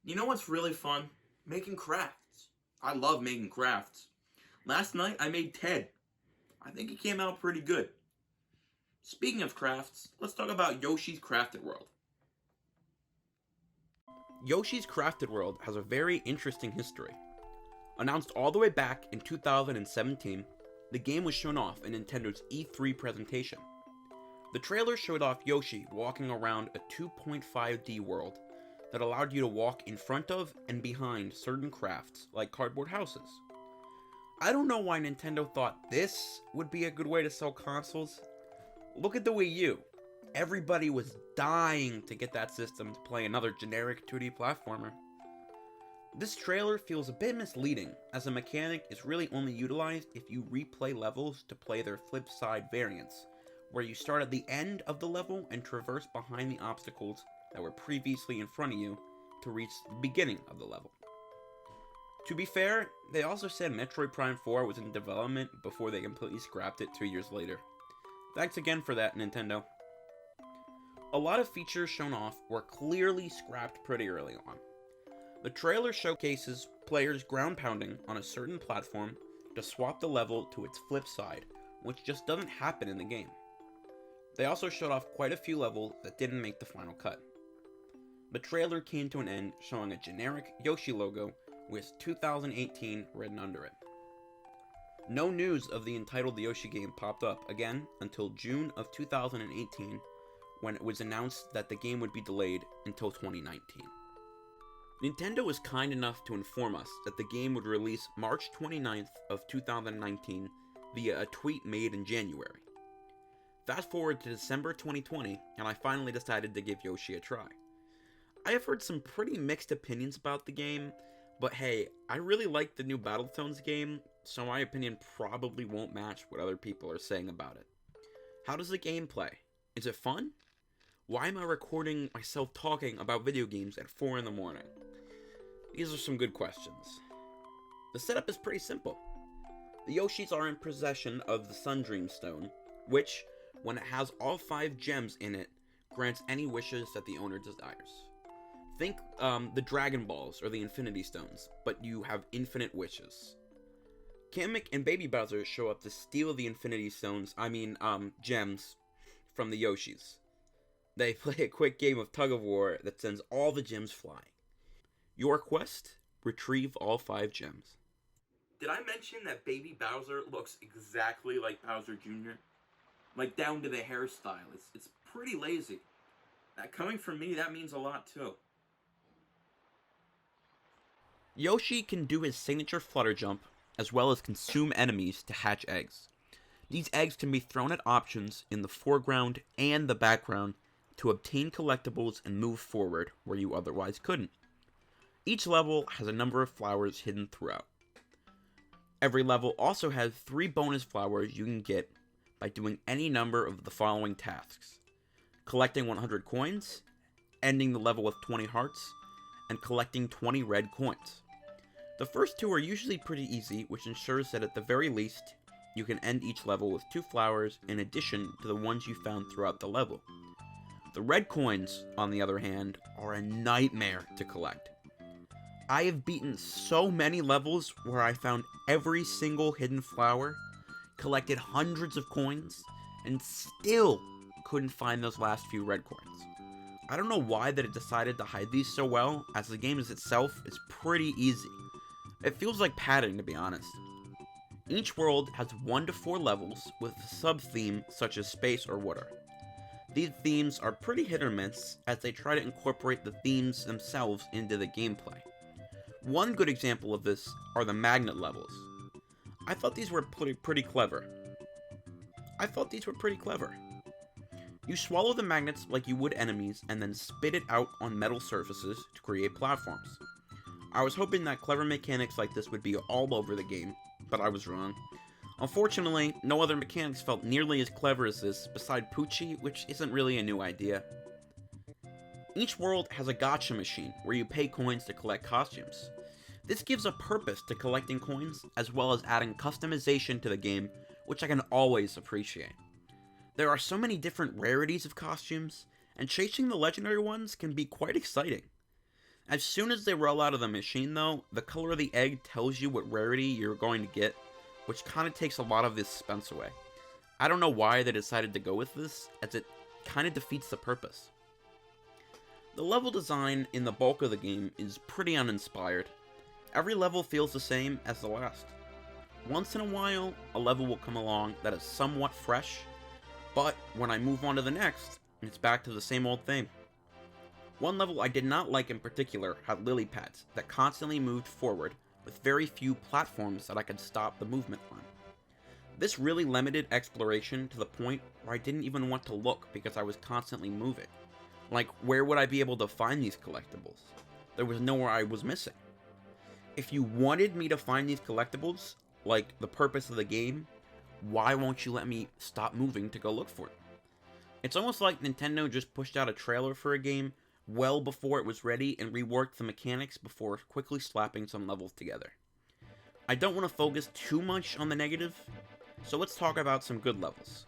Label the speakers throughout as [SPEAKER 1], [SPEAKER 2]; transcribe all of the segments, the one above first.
[SPEAKER 1] You know what's really fun? Making crafts. I love making crafts. Last night I made Ted. I think he came out pretty good. Speaking of crafts, let's talk about Yoshi's Crafted World.
[SPEAKER 2] Yoshi's Crafted World has a very interesting history. Announced all the way back in 2017, the game was shown off in Nintendo's E3 presentation. The trailer showed off Yoshi walking around a 2.5D world that allowed you to walk in front of and behind certain crafts like cardboard houses. I don't know why Nintendo thought this would be a good way to sell consoles. Look at the Wii U. Everybody was dying to get that system to play another generic 2D platformer. This trailer feels a bit misleading, as the mechanic is really only utilized if you replay levels to play their flip side variants, where you start at the end of the level and traverse behind the obstacles that were previously in front of you to reach the beginning of the level. To be fair, they also said Metroid Prime 4 was in development before they completely scrapped it 2 years later. Thanks again for that, Nintendo. A lot of features shown off were clearly scrapped pretty early on. The trailer showcases players ground pounding on a certain platform to swap the level to its flip side, which just doesn't happen in the game. They also showed off quite a few levels that didn't make the final cut. The trailer came to an end showing a generic Yoshi logo with 2018 written under it. No news of the entitled Yoshi game popped up again until June of 2018, when it was announced that the game would be delayed until 2019. Nintendo was kind enough to inform us that the game would release March 29th of 2019 via a tweet made in January. Fast forward to December 2020, and I finally decided to give Yoshi a try. I have heard some pretty mixed opinions about the game, but hey, I really like the new Battletoads game, so my opinion probably won't match what other people are saying about it. How does the game play? Is it fun? Why am I recording myself talking about video games at 4 in the morning? These are some good questions. The setup is pretty simple. The Yoshis are in possession of the Sundream Stone, which, when it has all 5 gems in it, grants any wishes that the owner desires. Think the Dragon Balls or the Infinity Stones, but you have infinite wishes. Kamek and Baby Bowser show up to steal the Infinity Stones, gems, from the Yoshis. They play a quick game of tug-of-war that sends all the gems flying. Your quest? Retrieve all 5 gems.
[SPEAKER 1] Did I mention that Baby Bowser looks exactly like Bowser Jr.? Like, down to the hairstyle. It's pretty lazy. That coming from me, that means a lot too.
[SPEAKER 2] Yoshi can do his signature flutter jump, as well as consume enemies to hatch eggs. These eggs can be thrown at options in the foreground and the background to obtain collectibles and move forward where you otherwise couldn't. Each level has a number of flowers hidden throughout. Every level also has 3 bonus flowers you can get by doing any number of the following tasks: collecting 100 coins, ending the level with 20 hearts, and collecting 20 red coins. The first 2 are usually pretty easy, which ensures that at the very least, you can end each level with 2 flowers in addition to the ones you found throughout the level. The red coins, on the other hand, are a nightmare to collect. I have beaten so many levels where I found every single hidden flower, collected hundreds of coins, and still couldn't find those last few red coins. I don't know why that it decided to hide these so well, as the game itself is pretty easy. It feels like padding, to be honest. Each world has 1 to 4 levels with a sub-theme such as space or water. These themes are pretty hit or miss, as they try to incorporate the themes themselves into the gameplay. One good example of this are the magnet levels. I thought these were pretty clever. You swallow the magnets like you would enemies and then spit it out on metal surfaces to create platforms. I was hoping that clever mechanics like this would be all over the game, but I was wrong. Unfortunately, no other mechanics felt nearly as clever as this, beside Poochie, which isn't really a new idea. Each world has a gacha machine, where you pay coins to collect costumes. This gives a purpose to collecting coins, as well as adding customization to the game, which I can always appreciate. There are so many different rarities of costumes, and chasing the legendary ones can be quite exciting. As soon as they roll out of the machine though, the color of the egg tells you what rarity you're going to get, which kind of takes a lot of the suspense away. I don't know why they decided to go with this, as it kind of defeats the purpose. The level design in the bulk of the game is pretty uninspired. Every level feels the same as the last. Once in a while, a level will come along that is somewhat fresh, but when I move on to the next, it's back to the same old thing. One level I did not like in particular had lily pads that constantly moved forward with very few platforms that I could stop the movement on. This really limited exploration to the point where I didn't even want to look because I was constantly moving. Like, where would I be able to find these collectibles? There was nowhere I was missing. If you wanted me to find these collectibles, like the purpose of the game, why won't you let me stop moving to go look for them? It's almost like Nintendo just pushed out a trailer for a game well before it was ready and reworked the mechanics before quickly slapping some levels together. I don't want to focus too much on the negative, so let's talk about some good levels.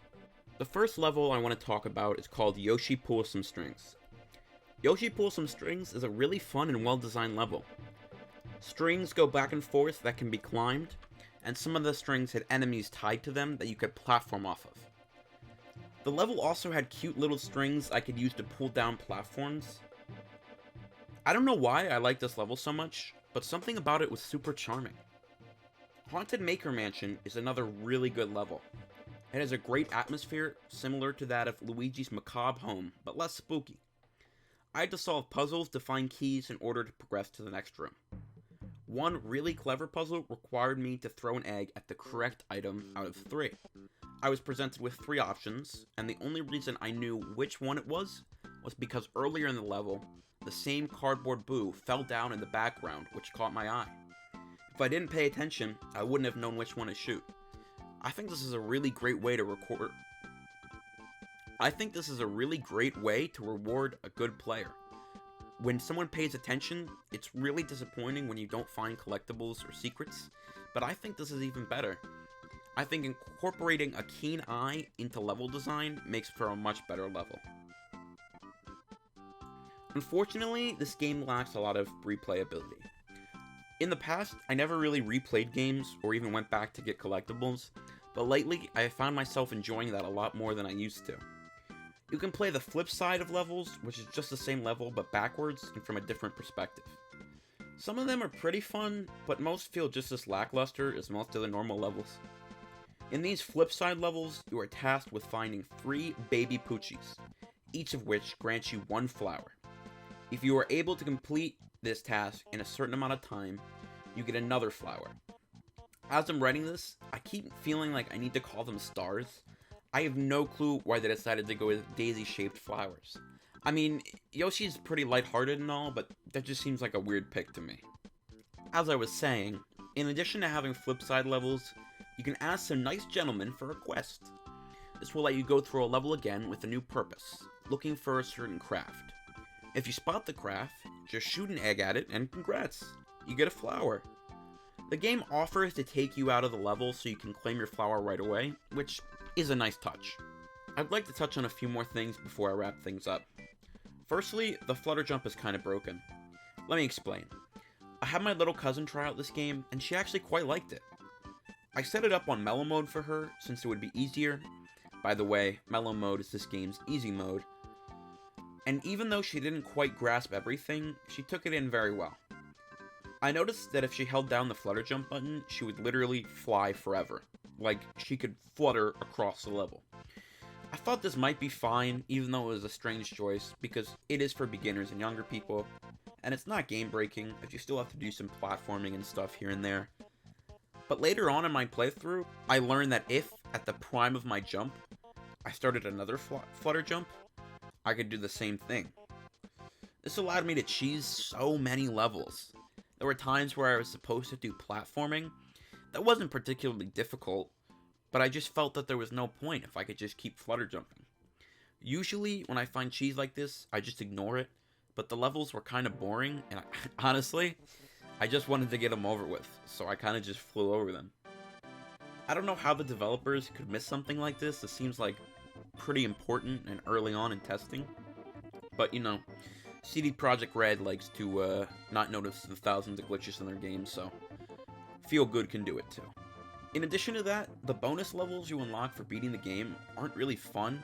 [SPEAKER 2] The first level I want to talk about is called Yoshi Pull Some Strings. Yoshi Pull Some Strings is a really fun and well-designed level. Strings go back and forth that can be climbed, and some of the strings had enemies tied to them that you could platform off of. The level also had cute little strings I could use to pull down platforms. I don't know why I like this level so much, but something about it was super charming. Haunted Maker Mansion is another really good level. It has a great atmosphere, similar to that of Luigi's macabre home, but less spooky. I had to solve puzzles to find keys in order to progress to the next room. One really clever puzzle required me to throw an egg at the correct item out of 3. I was presented with 3 options, and the only reason I knew which one it was because earlier in the level, the same cardboard boo fell down in the background, which caught my eye. If I didn't pay attention, I wouldn't have known which one to shoot. I think this is a really great way to reward a good player. When someone pays attention, it's really disappointing when you don't find collectibles or secrets, but I think this is even better. I think incorporating a keen eye into level design makes for a much better level. Unfortunately, this game lacks a lot of replayability. In the past, I never really replayed games or even went back to get collectibles, but lately I have found myself enjoying that a lot more than I used to. You can play the flip side of levels, which is just the same level but backwards and from a different perspective. Some of them are pretty fun, but most feel just as lackluster as most of the normal levels. In these flip side levels, you are tasked with finding 3 baby Poochies, each of which grants you 1 flower. If you are able to complete this task in a certain amount of time, you get another flower. As I'm writing this, I keep feeling like I need to call them stars. I have no clue why they decided to go with daisy-shaped flowers. I mean, Yoshi's pretty lighthearted and all, but that just seems like a weird pick to me. As I was saying, in addition to having flip side levels, you can ask some nice gentlemen for a quest. This will let you go through a level again with a new purpose, looking for a certain craft. If you spot the craft, just shoot an egg at it and congrats, you get a flower. The game offers to take you out of the level so you can claim your flower right away, which is a nice touch. I'd like to touch on a few more things before I wrap things up. Firstly, the flutter jump is kind of broken. Let me explain. I had my little cousin try out this game, and she actually quite liked it. I set it up on mellow mode for her, since it would be easier. By the way, mellow mode is this game's easy mode. And even though she didn't quite grasp everything, she took it in very well. I noticed that if she held down the flutter jump button, she would literally fly forever. Like, she could flutter across the level. I thought this might be fine, even though it was a strange choice, because it is for beginners and younger people, and it's not game-breaking, but you still have to do some platforming and stuff here and there. But later on in my playthrough, I learned that if, at the prime of my jump, I started another flutter jump, I could do the same thing. This allowed me to cheese so many levels. There were times where I was supposed to do platforming that wasn't particularly difficult, but I just felt that there was no point if I could just keep flutter jumping. Usually, when I find cheese like this, I just ignore it, but the levels were kind of boring, and honestly, I just wanted to get them over with, so I kind of just flew over them. I don't know how the developers could miss something like this. It seems like pretty important and early on in testing. But, you know, CD Projekt Red likes to not notice the thousands of glitches in their games, so Feel Good can do it too. In addition to that, the bonus levels you unlock for beating the game aren't really fun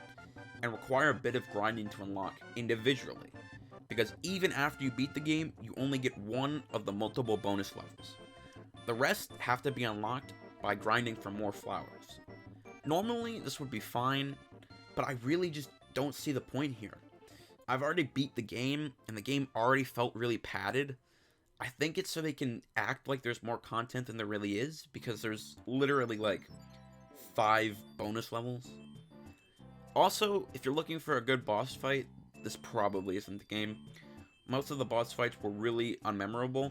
[SPEAKER 2] and require a bit of grinding to unlock individually, because even after you beat the game, you only get one of the multiple bonus levels. The rest have to be unlocked by grinding for more flowers. Normally, this would be fine, but I really just don't see the point here. I've already beat the game, and the game already felt really padded. I think it's so they can act like there's more content than there really is, because there's literally like 5 bonus levels. Also, if you're looking for a good boss fight, this probably isn't the game. Most of the boss fights were really unmemorable,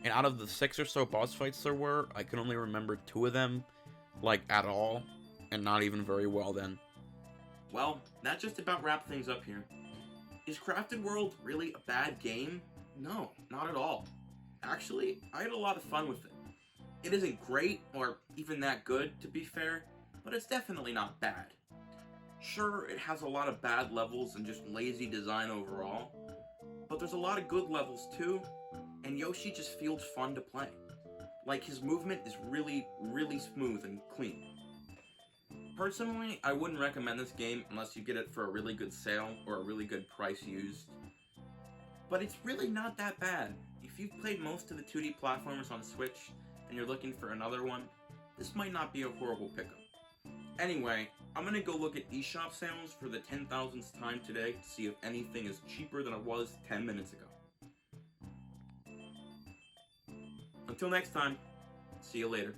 [SPEAKER 2] and out of the 6 or so boss fights there were, I can only remember 2 of them, like, at all, and not even very well then.
[SPEAKER 1] Well, that just about wraps things up here. Is Crafted World really a bad game? No, not at all. Actually, I had a lot of fun with it. It isn't great, or even that good, to be fair, but it's definitely not bad. Sure, it has a lot of bad levels and just lazy design overall, but there's a lot of good levels too, and Yoshi just feels fun to play. Like, his movement is really, really smooth and clean. Personally, I wouldn't recommend this game unless you get it for a really good sale or a really good price used. But it's really not that bad. If you've played most of the 2D platformers on Switch and you're looking for another one, this might not be a horrible pickup. Anyway, I'm gonna go look at eShop sales for the 10,000th time today to see if anything is cheaper than it was 10 minutes ago. Until next time, see you later.